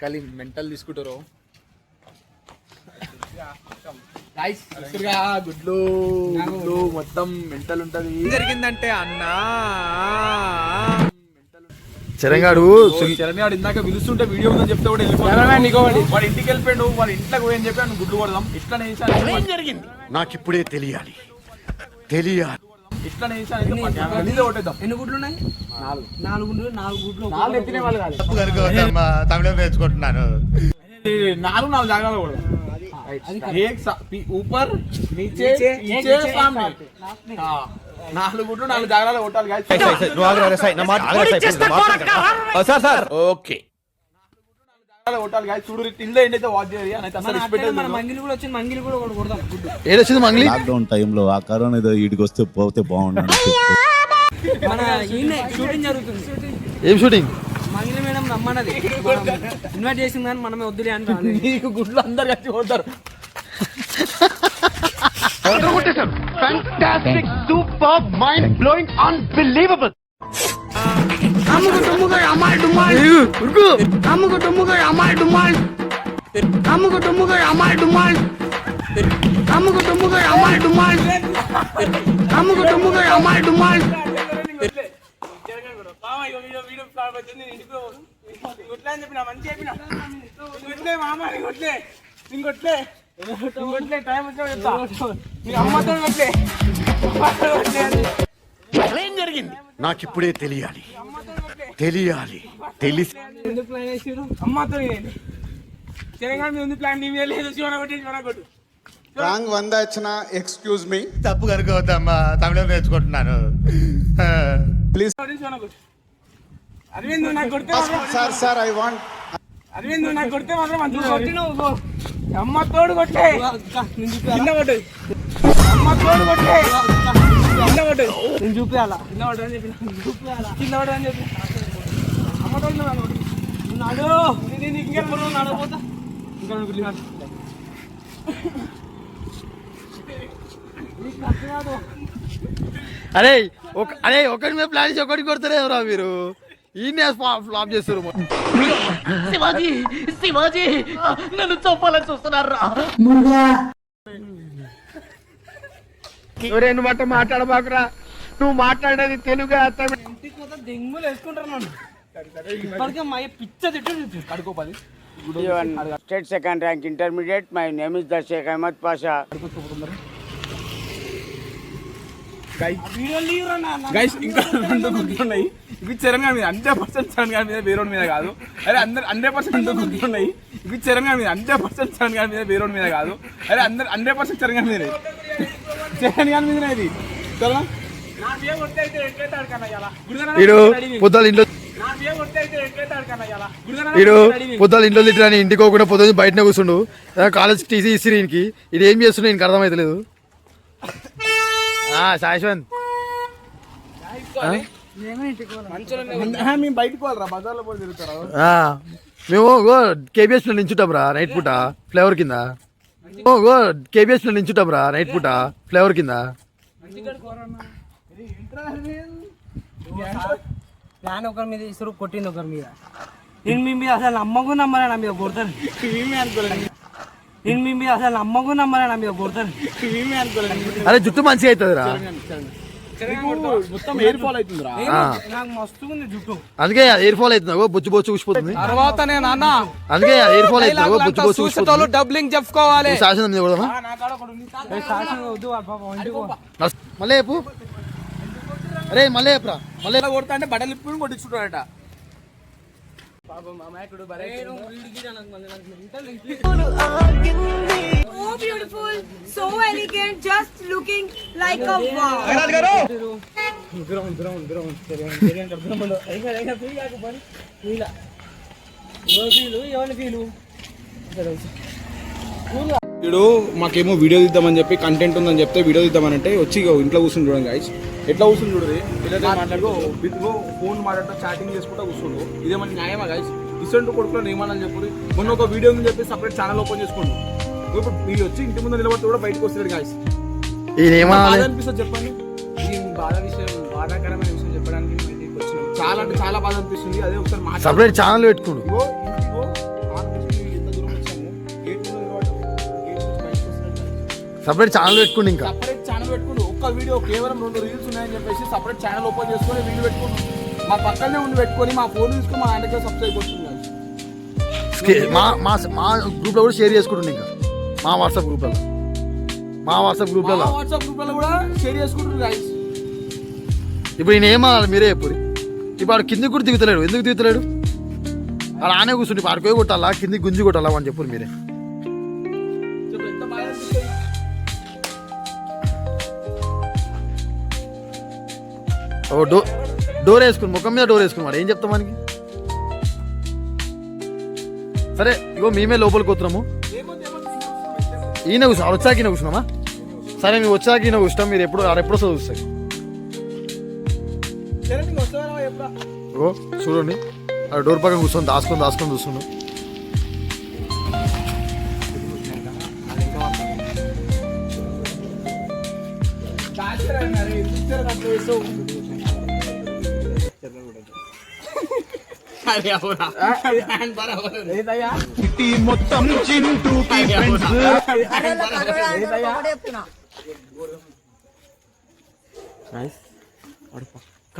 కలి మెంటల్ తీసుకుంటారు గుడ్లు మొత్తం మెంటల్ ఉంటది. ఏం జరిగిందంటే అన్నా చరణ్గాడు ఇందాక పిలుస్తుంటే వీడియో ఉందని చెప్తే కూడా వెళ్ళిపోయాడు. వాడు ఇంటికి వెళ్ళిపోయాడు. వాడు ఇంట్లోకి పోయి అని చెప్పి గుడ్లు కొడదాం. ఇట్లా ఏం జరిగింది నాకు ఇప్పుడే తెలియాలి. ఇట్లా కొట్టేద్దాం. ఎన్ని గుడ్లు ఉన్నాయి? 4 గుడ్లు. 4 ఎత్తినే వాళ్ళు కాదు. తమిళం నేర్చుకుంటున్నాను. 4 జాగాలో కూడా ऊपर नीचे नीचे सामने 4 గుడ్లు 4 జాగాలో కొట్టాలి. ఓకే ఏదొచ్చింది మంగిలి లాక్డౌన్ టైంలో ఆ కరోనా ఏదో వీడికి వస్తే పోతే బాగుండు. షూటింగ్ జరుగుతుంది. ఏం షూటింగ్? మంగిలి మేడం రమ్మన్నది, ఇన్వైట్ చేసింది కానీ మనమే వద్దులే అని. నీకు గుడ్లు అందరు కలిసి కొడతారు. Fantastic super mind blowing unbelievable. ఏం జరిగింది నాకు ఇప్పుడే తెలియాలి. తెలిసి అమ్మతో తెలంగాణ మీద ఉంది ప్లాన్. నీ మీద లేదు. శివన కొట్టు రాంగ్ 100 వచ్చిన ఎక్స్క్యూజ్ మీ. తప్పు కనుకోవద్దమ్మా, తమిళం నేర్చుకుంటున్నాను. ప్లీజ్ అరవింద్ నాకు కొడితే సార్ ఐ వాంట్ అరవింద్ నాకు కొడితే మాత్రం మంచిగా అమ్మ తోడు కొట్టే కింద కొట్టు. అమ్మ తోడు కొట్టే కింద కొట్టు. నేను చూపించాలా? కింద కొట్టు అని చెప్పి చూపించాలా? కింద కొట్టు అని చెప్పి అమ్మ తోడు నాడు ఇంకా నడపోతా. ఇంకా అరే ఒకటి మీద ప్లాన్ చేసి ఒకటి కొడతారే ఎవరా మీరు? ఈ ఫ్లాప్ చేస్తారు. శివాజీ నన్ను చంపాలని చూస్తున్నారా? నువ్వు మాట మాట్లాడబాకురా. నువ్వు మాట్లాడేది తెలుగు. ఇంటికి పోతే దెంగులు వేసుకుంటారు నన్ను. ఇప్పటికే మా పిచ్చ తిట్టు కడుకోపది. State second rank intermediate. My name is Sheikh Ahmed Pasha. Guys ఇంకా 2 గుడ్లు ఉన్నాయి. ఇవి తెలంగాణ మీద 100% తెలంగాణ మీద, వేరేవాడి మీద కాదు. అరే అందరు 100% గుడ్లు ఉన్నాయి. ఇవి తెలంగాణ మీద 100% తెలంగాణ మీద, వేరేవాడి మీద కాదు. అరే అందరు 100% తెలంగాణ మీద, తెలంగాణ మీదనే ఇది. పొద్దులు ఇంట్లో తిట్టని ఇంటికి పోకుండా పొద్దు బయటనే కూర్చుండు. కాలేజ్ టీసీ ఇసిరికి ఇది ఏం చేస్తుండే నీకు అర్థమైతలేదు. శాశ్వంత్ మేము బయటకు పోవాలరా, బజార్లో పోయి తిరుగుతారా? మేము కేబిఎస్ లో నించుంటాం రా నైట్ పూట ఫ్లేవర్ కింద. కేబిఎస్ లో నించుంటాం రా నైట్ పూట ఫ్లేవర్ కింద. ప్లాన్ ఒకరి మీద ఇసురు కొట్టింది ఒకరి మీద. నేను మీ మీద అసలు నమ్మకం నమ్మలే, నా మీద కొడతాను. నేను మీ మీద అసలు నమ్మకం నమ్మలే, నా మీద కొడతాను. అరే జుట్టు మంచిగా అవుతుంది రా. మొత్తం ఎయిర్ ఫాల్ అవుతుంది రా. నాకు మస్తుగా ఉంది జుట్టు. అందుకే ఎయిర్ ఫాల్ అవుతుంది. బొచ్చు బొచ్చు ఊసిపోతుంది. తర్వాత నేను అన్న అందుకే ఎయిర్ ఫాల్ అవుతుంది. బొచ్చు బొచ్చు ఊసిపోతుంది. డబ్లింగ్ చెప్పుకోవాలి. శాసనం మీద కూడా మళ్ళీ చెప్పు. అరే మళ్ళీ చెప్పురా. మళ్ళీ కొడతా అంటే బట్టలు ఇప్పుని కొట్టించుకుంటాడట. So beautiful, so elegant, just looking like a wow. వీడు మాకేమో వీడియో తీద్దామని చెప్పి కంటెంట్ ఉందని చెప్తే వీడియో తీద్దామని అంటే వచ్చి ఇంట్లో కూర్చుని చూడండి గైస్. ఎట్లా కూర్చుని చూడదు, పిల్లలతో మాట్లాడుకో బిత్తుకో ఫోన్ మాట్లాడుతూ చాటింగ్ చేసుకుంటూ కూర్చుండు. ఇదేమన్నా న్యాయమా గైస్? ఇసంటు కొడుకులో ఏమని చెప్పి మొన్న ఒక వీడియో ఉందని చెప్పి సపరేట్ ఛానల్ ఓపెన్ చేసుకోండి. ఇప్పుడు మీరు వచ్చి ఇంటి ముందు నిలబడితే కూడా బయటకు వస్తాడు గైస్. బాధ అనిపిస్తుంది చెప్పండి. బాధాకరమైన విషయం చెప్పడానికి వచ్చినాం. చాలా అంటే చాలా బాధ అనిపిస్తుంది. అదే ఒకసారి సపరేట్ ఛానల్ పెట్టుకోండి. సపరేట్ ఛానల్ పెట్టుకోండి ఇంకా. సపరేట్ ఛానల్ పెట్టుకుని ఒక్క వీడియో కేవలం 2 రీల్స్ ఉన్నాయని చెప్పేసి సపరేట్ ఛానల్ ఓపెన్ చేసుకొని వీడియో పెట్టుకుని మా పక్కనే ఉండి పెట్టుకొని మా ఫోన్ తీసుకొని మా ఆయనకే సబ్స్క్రైబ్ వస్తుంది. మా మా మా గ్రూప్లో కూడా షేర్ చేసుకుంటుంది ఇంకా. మా వాట్సాప్ గ్రూప్లలో వాట్సాప్ గ్రూప్లలో కూడా షేర్ చేసుకుంటారు గైస్. ఇప్పుడు నేను ఏమన్నా మీరే చెప్పు. ఇప్పుడు ఆడు కిందికి కూడా దిగుతలేడు. ఎందుకు దిగుతలేడు? ఆడు ఆనే కూర్చుంటే ఇప్పుడు ఆడిపోయి కొట్టాలా, కిందికి గుంజి కొట్టాలా అని చెప్పు మీరే. ఎంత బాగా అనిపిస్తుంది. ఓ డోర్ వేసుకుని ముఖం మీద డోర్ వేసుకుని వాడు ఏం చెప్తాం మనకి? సరే ఇగో మేమే లోపలికి వస్తున్నాము. ఈయన కూర్చో, వచ్చాక ఈయన కూర్చున్నామా? సరే మేము వచ్చాక ఈయన కూర్చుంటాం. మీరు ఎప్పుడు ఆడెప్పుడు చూస్తాయి. ఓ చూడండి ఆ డోర్ పక్కన కూర్చొని దాచుకొని చూస్తుండు. మొత్తం చింటూ వాడు పక్క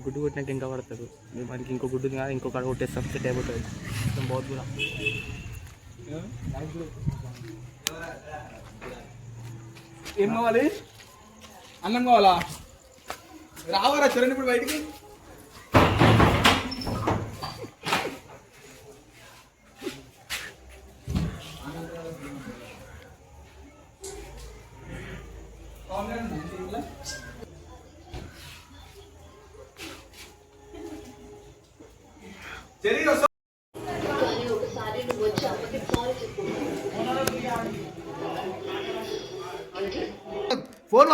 గుడ్డు కొట్టినాక ఇంకా పడతాడు. మనకి ఇంకో గుడ్డు కాదు, ఇంకో కడ కొట్టేస్తాం, సెట్ అయిపోతుంది. బాగుంది కూడా. ఏం కావాలి? అన్నం కావాలా? రావాలా చరణ్ ఇప్పుడు బయటికి? ఫోన్